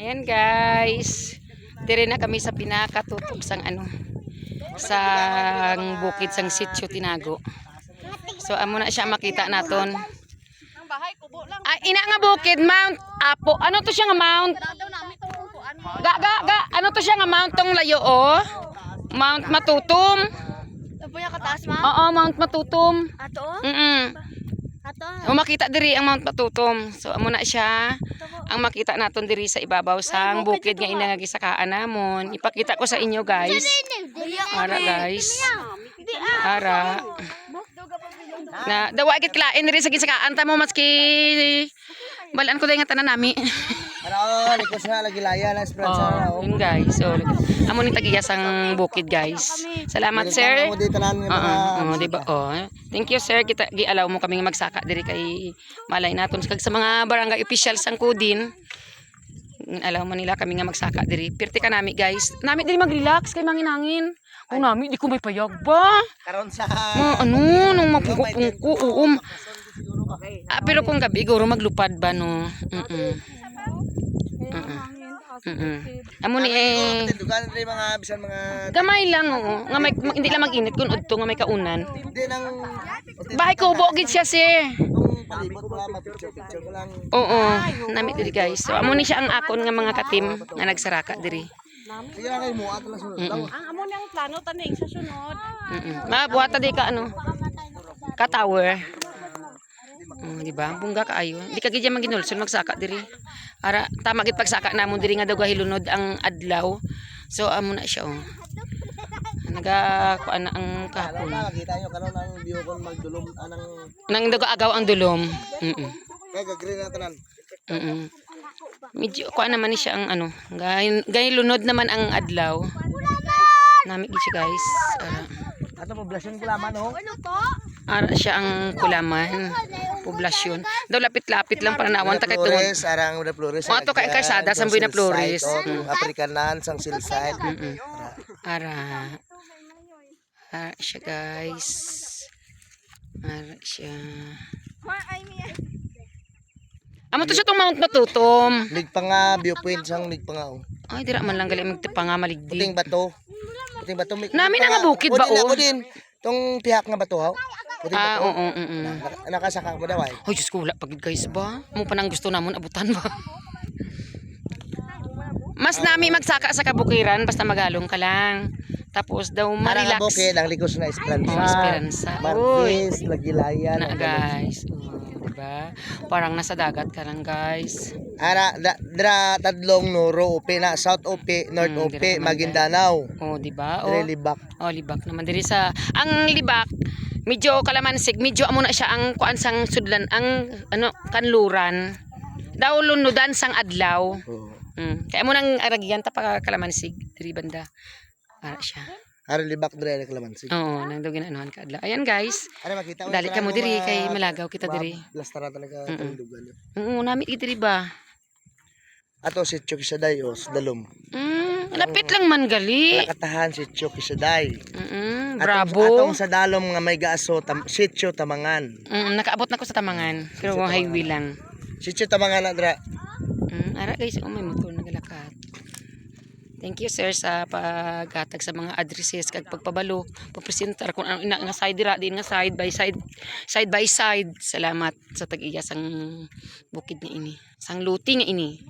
Ayan guys, dire na kami sa pinakatutok sang sang bukid sang sitio Tinago. So amo na siya makita naton. Ina nga bukid Mount Apo. Ano to siya nga Mount? Ano to siya nga Mount tong layo Mount Matutum. Punya kataas ma? Oo, Mount Matutum. Ato? Ato. Makita diri ang Mount Matutum. So amo na siya ang makita naton diri sa ibabaw sang bukid nga inagisakaan namon. Ipakita ko sa inyo guys. Ara guys. Ara. Na dawa gid klain diri sa gisakaan ta mo maski balaan ko nga tanan nami. Ano, likos na lagi laya na esperanza. Yun guys. So amo ni tagiya sang bukid guys. Salamat sir. Diba? Thank you sir. Kita gialaw mo kami magsaka diri kay malay naton kag sa mga barangay officials sang Kudin. Alaw mo nila kami nga magsaka diri. Pirti ka nami guys. Nami diri mag-relax kay manginangin. Kung nami di ko may payag ba? Karon sa nung mapungko-pungko. Pero kung gabi guro maglupad ba no. Amo ni dugan rin mga bisan mga gamay lang nga may hindi lang mag-init kun udto nga may kaunan. hindi nang Bahay ko gid siya palibot wala mapicture ko lang. Oo, nami diri guys. So amo ni siya ang akon nga mga katim nga nagsaraka diri. Sige na kay mo ato lang sunod. Ang amo niyang plano taning sa sunod. Mabuhata di ka ka tower. Di ba? Bungga kaayo. Di ka gid man ginulson magsaka diri. Ara tama gid pagsaka namon diri nga daw gahilunod ang adlaw. So amo na siya kuan na ang kahapon. Nakita nyo karon ang view kon magdulom anang Nang agaw ang dulom. kay gagri na tanan. Medyo kuan naman ni siya ang gahilunod naman ang adlaw. Nami gid siya guys. Ato poblasyon ko laman ho. Ara siya ang kulaman. Poblasyon. Daw lapit-lapit lang para nawan ta kay tungod. Flores arang Uda Flores. Ato kay kalsada sa Buena Flores. Africanan sang Silside. Ara siya guys. Ara siya. Amo to siya tong Mount Matutom. Ligpa nga viewpoint sang ligpa nga. Ay dira man lang gali magtipa nga maligdi. Puting bato. Puting bato. Nami na nga bukid ba Ako din. Tong pihak nga bato ha. Puting bato. Oo. Nakasaka mo daw ay. Ay Diyos ko wala pagid guys ba? Mo pa nang gusto namon abutan ba? Mas nami magsaka sa kabukiran basta magalong ka lang. Tapos daw Marang ma-relax. bukid ang likos na Esperanza. Esperanza. Marquez, Lagilaya Na guys. Diba? Parang nasa dagat ka lang guys. Ara dra tadlong noro upi na South upi, North upi, Maguindanao. Diba? Dire Libak. Libak naman diri sa ang Libak. Medyo kalamansig, medyo amo na siya ang kuan sang sudlan ang kanluran. Daw lunudan sang adlaw. Kaya mo nang aragyan ta pa kalamansig diri banda. Para siya. Ara Libak dire Kalamansi. Oo, nang daw ginaanuhan ka adlaw. Ayan guys. Ara makita Dali ka mo diri kay malagaw kita diri. Blastara talaga tandugan. Nami diri ba? Ato si Chukisaday sa Dalom. Lapit lang man gali. Nakatahan si Chukisaday. Bravo. Atong sa Dalom nga may gaaso Sitio Tamangan. Nakaabot na ko sa Tamangan, pero highway lang. Sitio Tamangan na dra. Ara guys, may motor nagalakat. Thank you sir sa paghatag sa mga addresses kag pagpabalo, pagpresentar kung ano nga side dira din nga side by side. Salamat sa tag-iya sang bukid nga ini, sang luti nga ini.